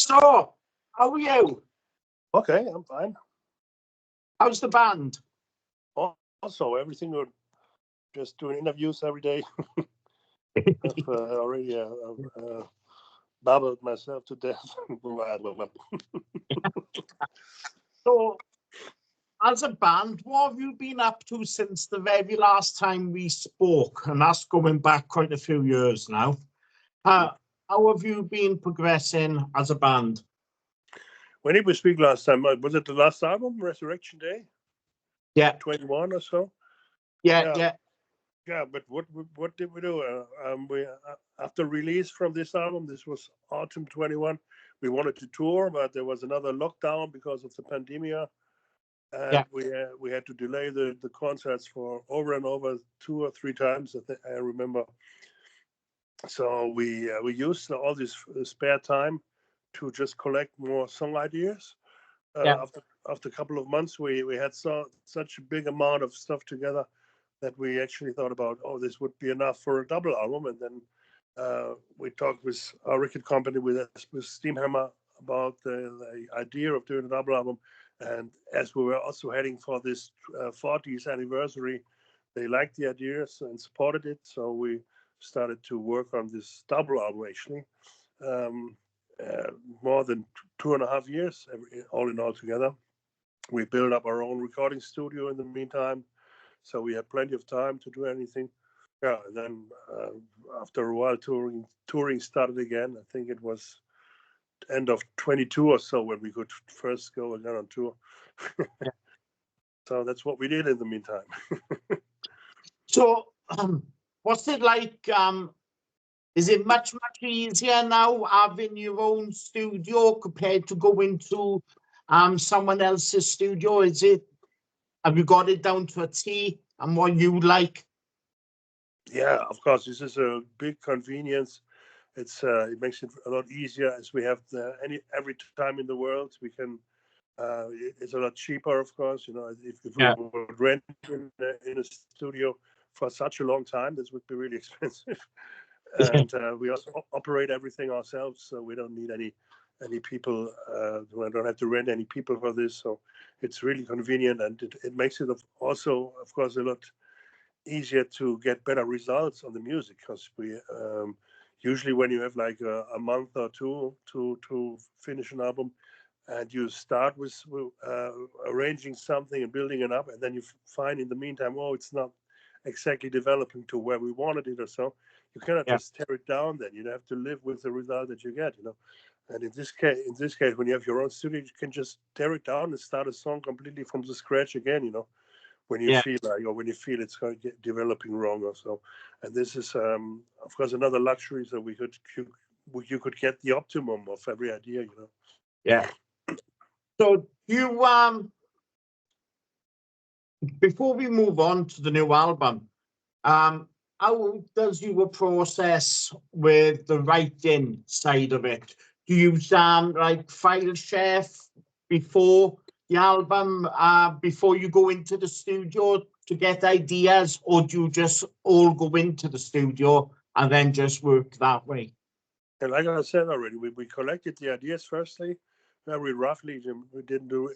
So, how are you? Okay, I'm fine. How's the band? Also, everything good. Just doing interviews every day. I've already babbled myself to death. So, as a band, what have you been up to since the very last time we spoke? And that's going back quite a few years now. How have you been progressing as a band? When did we speak last time? Was it the last album, Resurrection Day? Yeah. 21 or so? Yeah. Yeah, but what did we do? We after release from this album, this was autumn 21. We wanted to tour, but there was another lockdown because of the pandemic, and we had to delay the concerts for over and over 2 or 3 times. I remember. So we used all this spare time to just collect more song ideas. After a couple of months, we had such a big amount of stuff together that we actually thought about, this would be enough for a double album. And then we talked with our record company, with Steamhammer, about the idea of doing a double album. And as we were also heading for this 40th anniversary, they liked the ideas and supported it. So we started to work on this double album, actually. More than 2.5 years, all in all together. We built up our own recording studio in the meantime. So we had plenty of time to do anything. Yeah, and then after a while, touring started again. I think it was end of 22 or so when we could first go again on tour. So that's what we did in the meantime. So, what's it like? Is it much easier now having your own studio compared to going to someone else's studio? Have you got it down to a T and what you like? Yeah, of course. This is a big convenience. It makes it a lot easier as we have every time in the world we can. It's a lot cheaper, of course. If we would rent in a studio for such a long time, this would be really expensive. And we also operate everything ourselves, so we don't need any people. We don't have to rent any people for this, so it's really convenient, and it makes it also, of course, a lot easier to get better results on the music, because we usually, when you have like a month or two to finish an album, and you start with arranging something and building it up, and then you find in the meantime, it's not exactly developing to where we wanted it or so, you cannot just tear it down. Then you have to live with the result that you get, And in this case, when you have your own studio, you can just tear it down and start a song completely from the scratch again, when you feel like, or when you feel it's going to get developing wrong or so. And this is, of course, another luxury, so you could get the optimum of every idea, Yeah. So you before we move on to the new album, how does your process with the writing side of it? Do you use like file share before the album, before you go into the studio to get ideas, or do you just all go into the studio and then just work that way? And like I said already, we collected the ideas firstly, very roughly. We didn't do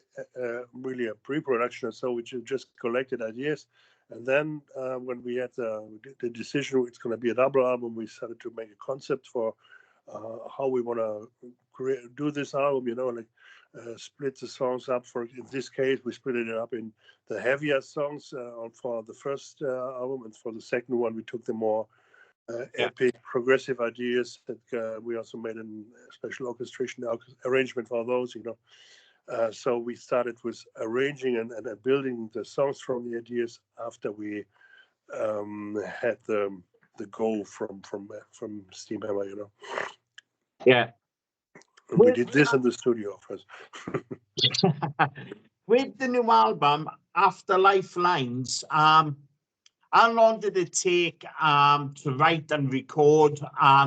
really a pre-production, so we just collected ideas. And then when we had the decision it's going to be a double album, we started to make a concept for how we want to do this album, split the songs up. In this case, we split it up in the heavier songs for the first album, and for the second one, we took the more epic progressive ideas that we also made a special orchestration arrangement for those, So we started with arranging and building the songs from the ideas after we had the go from Steamhammer, Yeah. And we did this in the studio, of course. With the new album, After Lifelines, how long did it take to write and record?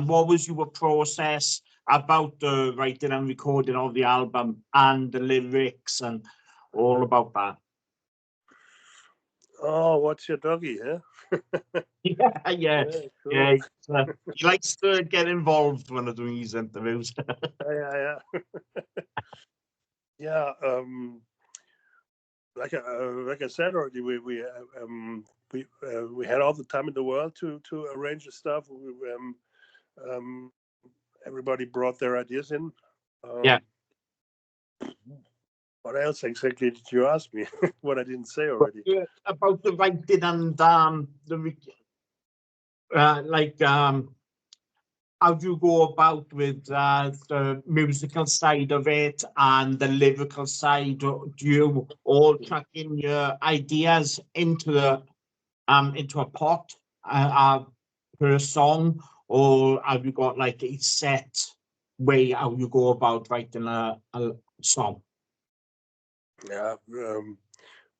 What was your process about the writing and recording of the album and the lyrics and all about that? Oh, what's your doggy, huh? Yeah, yeah, Cool. yeah. He likes to get involved when I'm doing these interviews. Yeah. Yeah. Like I said already, we had all the time in the world to arrange the stuff. Um, Everybody brought their ideas in. Yeah. What else exactly did you ask me? What I didn't say already? About the writing and how do you go about with the musical side of it and the lyrical side? Do you all chuck in your ideas into a pot per song, or have you got like a set way how you go about writing a song? Yeah,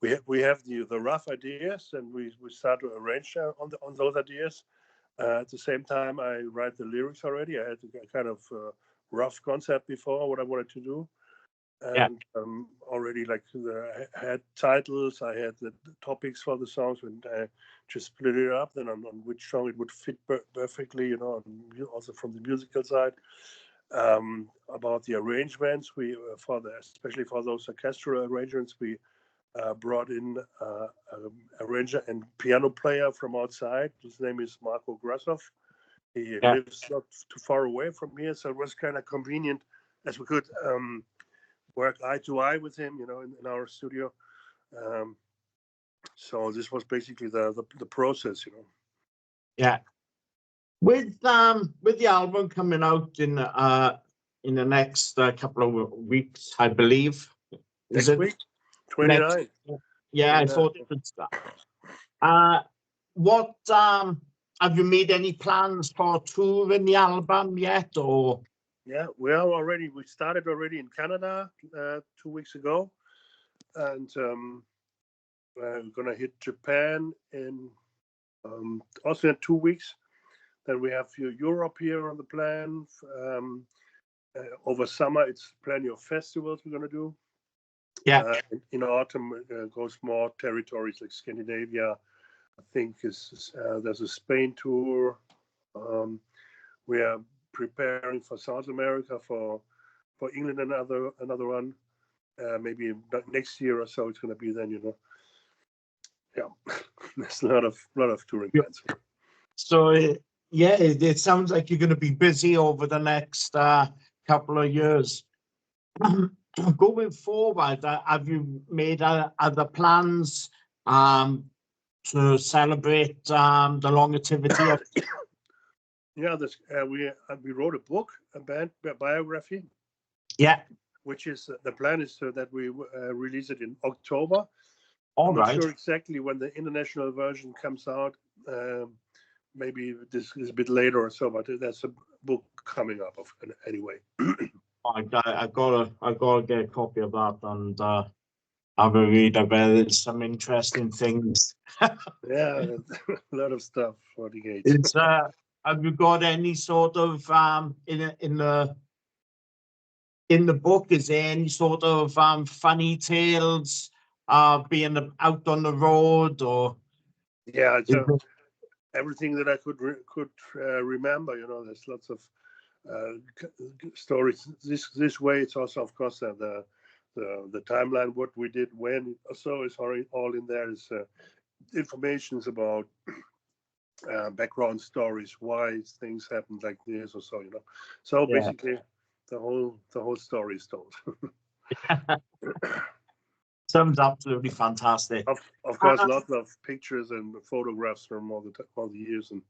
we have the rough ideas, and we start to arrange on those ideas. At the same time, I write the lyrics already. I had a kind of rough concept before what I wanted to do, Yeah, and already like I had titles, I had the topics for the songs, and I just split it up. Then on which song it would fit perfectly, also from the musical side. About the arrangements, we especially for those orchestral arrangements, we brought in arranger and piano player from outside. His name is Marco Grasov. He yeah. lives not too far away from here, so it was kind of convenient as we could work eye to eye with him, in our studio. So this was basically the process. Yeah. With the album coming out in the next couple of weeks, I believe. Is Next it week, next? 29. Yeah, I 29. thought it would start. What have you made any plans for touring the album yet, or? Yeah, we started already in Canada 2 weeks ago, and we're gonna hit Japan in also in 2 weeks. Then we have Europe here on the plan. Over summer, it's plenty of festivals we're gonna do. Yeah, in autumn, goes more territories like Scandinavia. I think there's a Spain tour. We are preparing for South America, for England, another one. Maybe next year or so it's going to be then. Yeah, there's a lot of touring plans. so yeah, it sounds like you're going to be busy over the next couple of years. Going forward, have you made other plans to celebrate the longevity of? Yeah, we wrote a book, a biography. Yeah. Which is the plan is that we release it in October. All I'm not right. sure exactly when the international version comes out. Maybe this is a bit later or so, but that's a book coming up anyway. I gotta get a copy of that and have a read about it. Some interesting things. Yeah, a lot of stuff for the gates. It's have you got any sort of in the book, is there any sort of funny tales being out on the road, or? Yeah, everything that I could remember. There's lots of stories. This way, it's also, of course, the timeline, what we did when. So it's all in there. Is informations about background stories, why things happened like this or so. So Yeah. basically, the whole story is told. Sounds absolutely fantastic. Of course, lots of pictures and photographs from all the years, and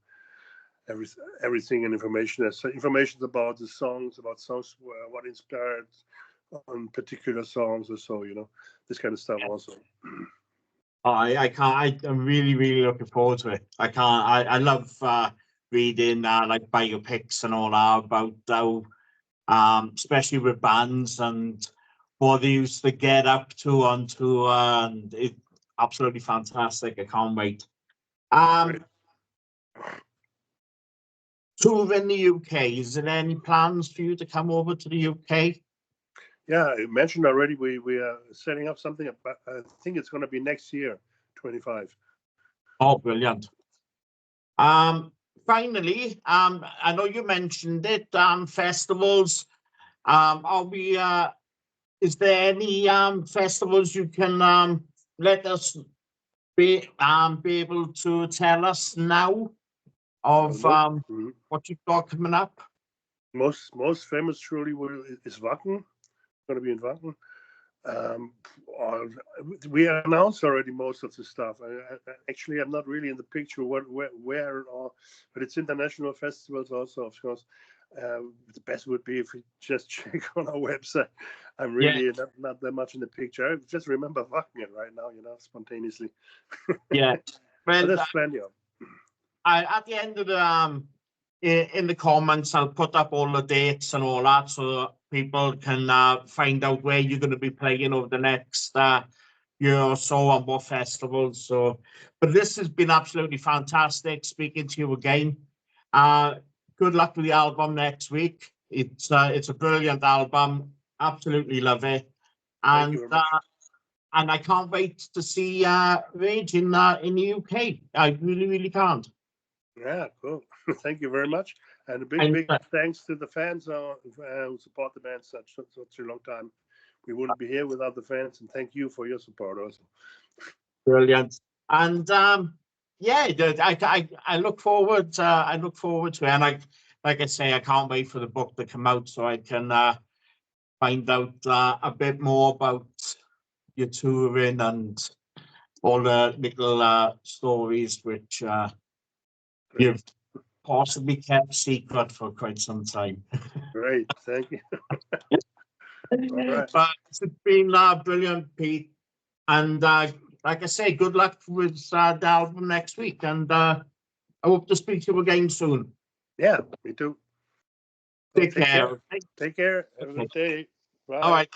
everything and information. There's information about the songs, what inspired on particular songs or so. This kind of stuff also. I can't. I'm really, really looking forward to it. I can't. I love reading like biopics and all that about how, especially with bands and what they used to get up to on tour, and it's absolutely fantastic. I can't wait. Tour in the UK. Is there any plans for you to come over to the UK? Yeah, I mentioned already we are setting up something. I think it's going to be next year, 25. Oh, brilliant. Finally, I know you mentioned it, festivals. Are we, is there any festivals you can let us be able to tell us now of what you've got coming up? Most famous surely is Wagner. Going to be in Wagner. We announced already most of the stuff. Actually, I'm not really in the picture where or, but it's international festivals also, of course. The best would be if we just check on our website. I'm really not that much in the picture. I just remember Wagner right now, spontaneously. Yeah, but there's plenty of. At the end of the in the comments, I'll put up all the dates and all that so that people can find out where you're going to be playing over the next year or so on what festivals. So, but this has been absolutely fantastic speaking to you again. Good luck with the album next week. It's a brilliant album. Absolutely love it. And I can't wait to see Rage in the UK. I really can't. Yeah, cool. Thank you very much. And a big thanks to the fans who support the band such a long time. We wouldn't be here without the fans, and thank you for your support also. Brilliant. And I look forward to it. And like I say, I can't wait for the book to come out so I can find out a bit more about your touring and all the little stories which you've possibly kept secret for quite some time. Great, thank you. All right. But it's been brilliant, Pete. And like I say, good luck with the album next week. And I hope to speak to you again soon. Yeah, me too. Take care. Take care. Have a good day. Bye. All right.